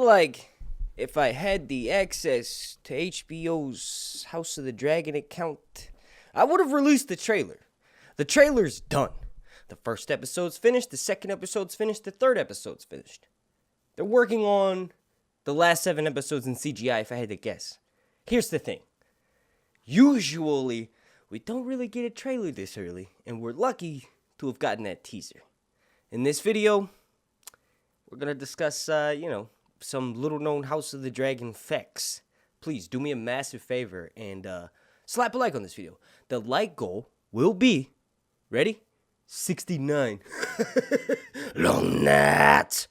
feel like if I had the access to HBO's House of the Dragon account, I would have released the trailer. The trailer's done. The first episode's finished, the second episode's finished, the third episode's finished. They're working on the last 7 episodes in CGI, if I had to guess. Here's the thing. Usually, we don't really get a trailer this early, and we're lucky to have gotten that teaser. In this video, we're going to discuss, some little-known House of the Dragon facts. Please, do me a massive favor and slap a like on this video. The like goal will be, ready? 69. Long night.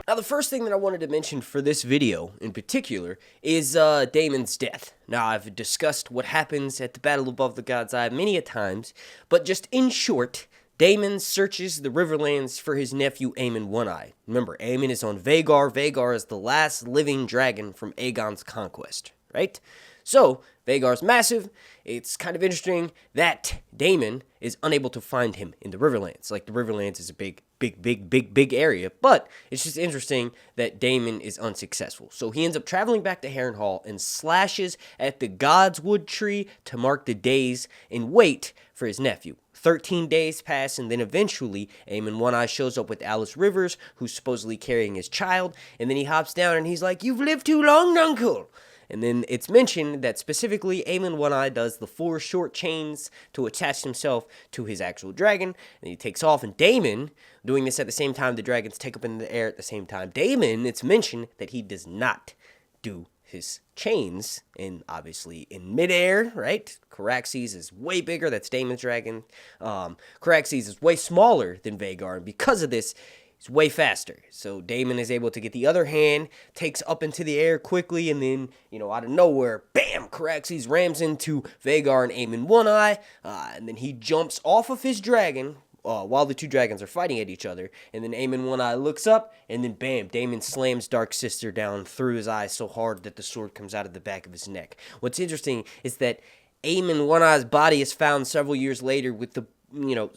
Now, the first thing that I wanted to mention for this video, in particular, is Daemon's death. Now, I've discussed what happens at the Battle Above the God's Eye many a times, but just in short, Daemon searches the Riverlands for his nephew Aemon One-Eye. Remember, Aemon is on Vhagar. Vhagar is the last living dragon from Aegon's conquest, right? So, Vhagar's massive. It's kind of interesting that Daemon is unable to find him in the Riverlands. Like, the Riverlands is a big area, but it's just interesting that Daemon is unsuccessful. So he ends up traveling back to Harrenhal and slashes at the Godswood tree to mark the days and wait for his nephew. 13 days pass, and then eventually Aemon One-Eye shows up with Alice Rivers, who's supposedly carrying his child, and then he hops down and he's like, "You've lived too long, Nuncle." And then it's mentioned that specifically Aemon One-Eye does the 4 short chains to attach himself to his actual dragon, and he takes off. And Daemon, doing this at the same time the dragons take up in the air at the same time, Daemon, it's mentioned that he does not do his chains, and obviously in midair, right? Caraxes is way bigger, that's Daemon's dragon. Caraxes is way smaller than Vhagar, and because of this, he's way faster. So Daemon is able to get the other hand, takes up into the air quickly, and then, out of nowhere, bam, Caraxes rams into Vhagar and Aemon One-Eye, and then he jumps off of his dragon, while the two dragons are fighting at each other, and then Aemon One-Eye looks up, and then bam, Daemon slams Dark Sister down through his eyes so hard that the sword comes out of the back of his neck. What's interesting is that Aemon One-Eye's body is found several years later with the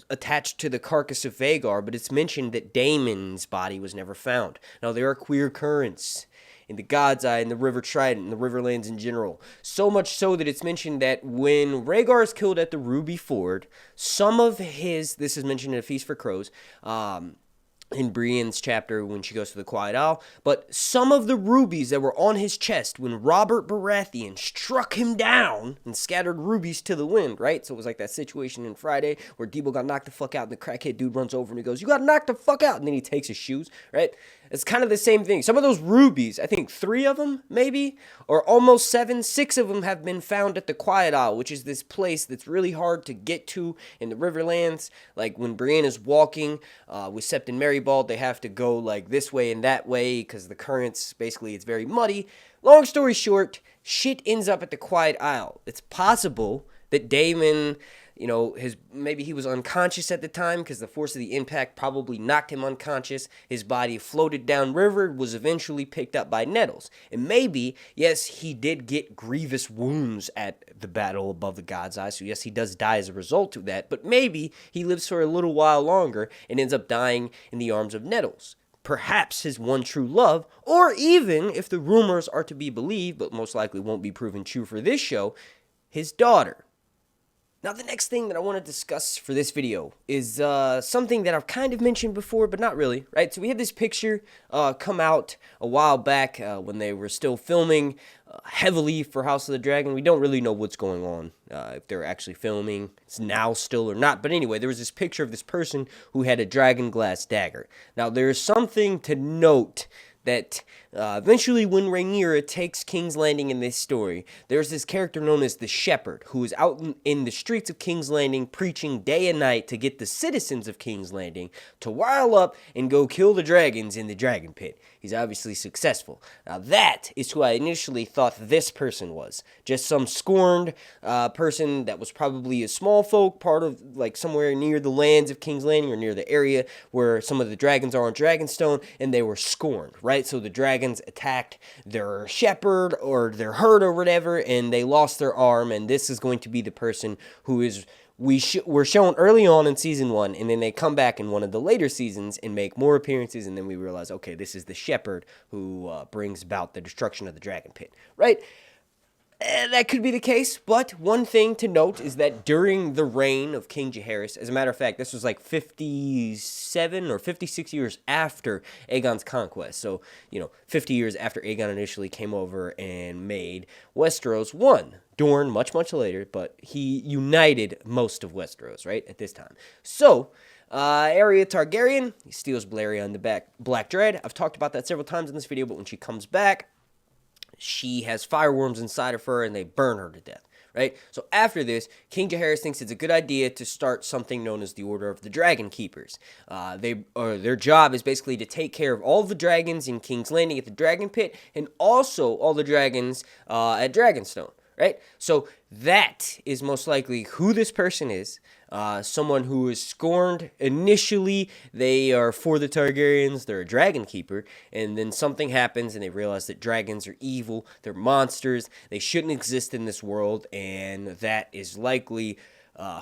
attached to the carcass of Vhagar, but it's mentioned that Daemon's body was never found. Now, there are queer currents in the God's Eye, in the River Trident, in the Riverlands in general. So much so that it's mentioned that when Rhaegar is killed at the Ruby Ford, some of his, this is mentioned in A Feast for Crows, in Brienne's chapter when she goes to the Quiet Isle, but some of the rubies that were on his chest when Robert Baratheon struck him down and scattered rubies to the wind, right? So it was like that situation in Friday where Debo got knocked the fuck out and the crackhead dude runs over and he goes, "You got knocked the fuck out," and then he takes his shoes, right? It's kind of the same thing. Some of those rubies, I think 3 of them, maybe, or almost 7, 6 of them have been found at the Quiet Isle, which is this place that's really hard to get to in the Riverlands. Like when Brienne is walking with Sept and Marybald, they have to go like this way and that way because the currents, basically, it's very muddy. Long story short, ends up at the Quiet Isle. It's possible that Daemon, maybe he was unconscious at the time because the force of the impact probably knocked him unconscious. His body floated downriver, was eventually picked up by Nettles. And maybe, yes, he did get grievous wounds at the Battle Above the God's Eye, so yes, he does die as a result of that, but maybe he lives for a little while longer and ends up dying in the arms of Nettles. Perhaps his one true love, or even, if the rumors are to be believed, but most likely won't be proven true for this show, his daughter. Now, the next thing that I want to discuss for this video is something that I've kind of mentioned before, but not really, right? So we had this picture come out a while back when they were still filming heavily for House of the Dragon. We don't really know what's going on, if they're actually filming it's now still or not. But anyway, there was this picture of this person who had a dragon glass dagger. Now, there's something to note that eventually when Rhaenyra takes King's Landing in this story, there's this character known as the Shepherd who is out in the streets of King's Landing preaching day and night to get the citizens of King's Landing to rile up and go kill the dragons in the dragon pit. He's obviously successful. Now that is who I initially thought this person was. Just some scorned person that was probably a small folk, part of like somewhere near the lands of King's Landing or near the area where some of the dragons are on Dragonstone, and they were scorned, right? So the dragons attacked their shepherd or their herd or whatever, and they lost their arm, and this is going to be the person who is were shown early on in season 1, and then they come back in one of the later seasons and make more appearances, and then we realize, okay, this is the shepherd who brings about the destruction of the dragon pit, right? That could be the case, but one thing to note is that during the reign of King Jaehaerys, as a matter of fact, this was like 57 or 56 years after Aegon's conquest. So, 50 years after Aegon initially came over and made Westeros one. Dorne, much, much later, but he united most of Westeros, right, at this time. So, Arya Targaryen, he steals Balerion the Black Dread. I've talked about that several times in this video, but when she comes back, she has fireworms inside of her, and they burn her to death, right? So after this, King Jaehaerys thinks it's a good idea to start something known as the Order of the Dragon Keepers. Their job is basically to take care of all the dragons in King's Landing at the Dragon Pit, and also all the dragons at Dragonstone, right? So that is most likely who this person is. Someone who is scorned. Initially, they are for the Targaryens, they're a dragon keeper, and then something happens and they realize that dragons are evil, they're monsters, they shouldn't exist in this world, and that is likely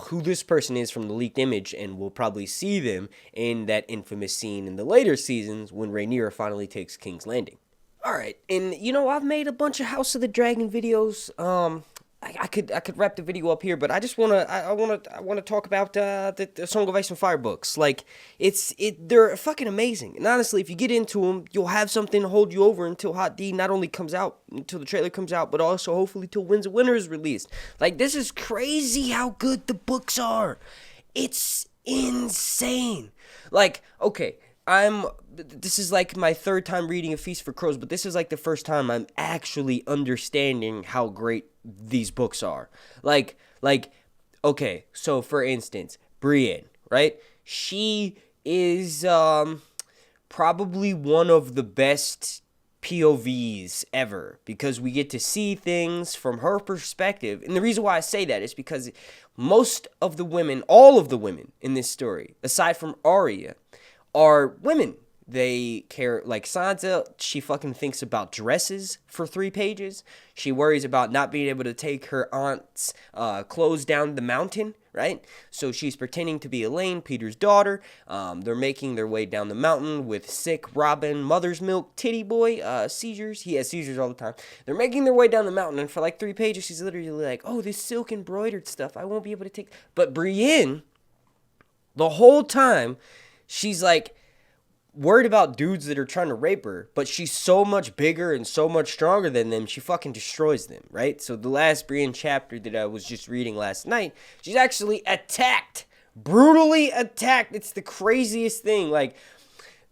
who this person is from the leaked image, and we'll probably see them in that infamous scene in the later seasons when Rhaenyra finally takes King's Landing. Alright, and I've made a bunch of House of the Dragon videos. I could wrap the video up here, but I just wanna talk about the Song of Ice and Fire books. Like they're fucking amazing, and honestly, if you get into them, you'll have something to hold you over until Hot D not only comes out, until the trailer comes out, but also hopefully till Winds of Winter is released. Like, this is crazy how good the books are. It's insane. Like, okay, this is like my third time reading A Feast for Crows, but this is like the first time I'm actually understanding how great these books are. Like, okay, so for instance, Brienne, right? She is probably one of the best POVs ever, because we get to see things from her perspective. And the reason why I say that is because most of the women, all of the women in this story, aside from Arya, are women. They care, like Sansa, she fucking thinks about dresses for 3 pages. She worries about not being able to take her aunt's clothes down the mountain, right? So she's pretending to be Elaine, Peter's daughter. They're making their way down the mountain with sick Robin, mother's milk, titty boy, seizures. He has seizures all the time. They're making their way down the mountain, and for like 3 pages, she's literally like, oh, this silk embroidered stuff, I won't be able to take. But Brienne, the whole time, she's like worried about dudes that are trying to rape her, but she's so much bigger and so much stronger than them, she fucking destroys them, right? So the last Brienne chapter that I was just reading last night, she's actually attacked, brutally attacked. It's the craziest thing. Like,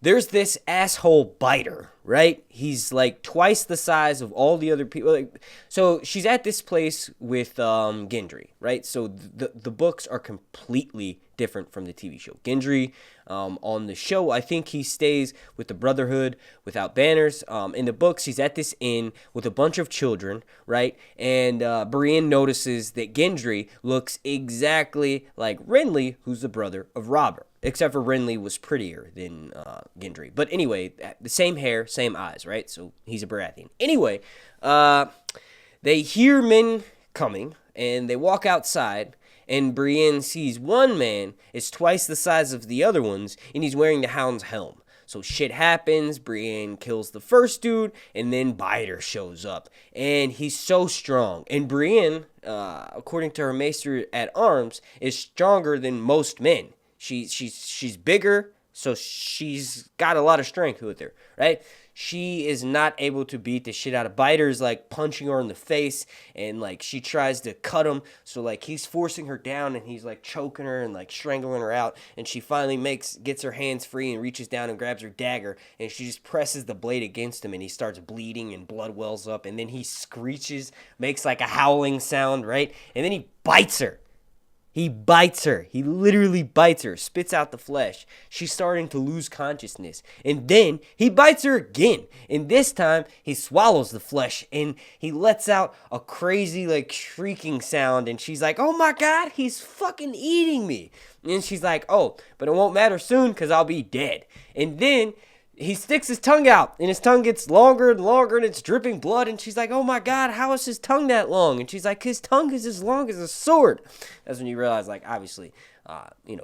there's this asshole biter, right? He's like twice the size of all the other people. Like, so she's at this place with Gendry, right? So the books are completely different from the TV show. Gendry, on the show, I think he stays with the Brotherhood without banners. In the books, he's at this inn with a bunch of children, right? And Brienne notices that Gendry looks exactly like Renly, who's the brother of Robert. Except for Renly was prettier than Gendry. But anyway, the same hair, same eyes, right? So he's a Baratheon. Anyway, they hear men coming, and they walk outside, and Brienne sees one man is twice the size of the other ones, and he's wearing the Hound's helm. So shit happens, Brienne kills the first dude, and then Biter shows up. And he's so strong. And Brienne, according to her maester at arms, is stronger than most men. She's bigger, so she's got a lot of strength with her, right? She is not able to beat the shit out of Biter's, like, punching her in the face, and, like, she tries to cut him, so, like, he's forcing her down, and he's, like, choking her and, like, strangling her out, and she finally gets her hands free and reaches down and grabs her dagger, and she just presses the blade against him, and he starts bleeding, and blood wells up, and then he screeches, makes, like, a howling sound, right? And then he bites her. He bites her. He literally bites her, spits out the flesh. She's starting to lose consciousness. And then he bites her again. And this time, he swallows the flesh. And he lets out a crazy, like, shrieking sound. And she's like, oh my God, he's fucking eating me. And she's like, oh, but it won't matter soon because I'll be dead. And then he sticks his tongue out, and his tongue gets longer and longer, and it's dripping blood, and she's like, oh my god, how is his tongue that long? And she's like, his tongue is as long as a sword. That's when you realize, like, obviously,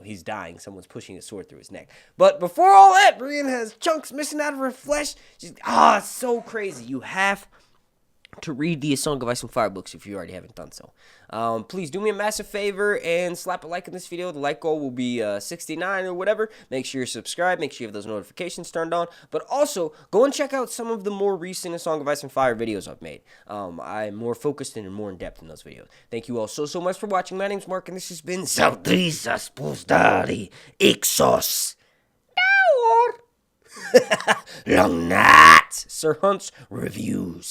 he's dying. Someone's pushing a sword through his neck. But before all that, Brienne has chunks missing out of her flesh. She's, it's so crazy. You have to read the A Song of Ice and Fire books if you already haven't done so. Please do me a massive favor and slap a like in this video. The like goal will be 69 or whatever. Make sure you're subscribed. Make sure you have those notifications turned on. But also, go and check out some of the more recent A Song of Ice and Fire videos I've made. I'm more focused and more in depth in those videos. Thank you all so much for watching. My name's Mark, and this has been Saltrisa Spostari Ixos. Long night, Sir Hunt's Reviews.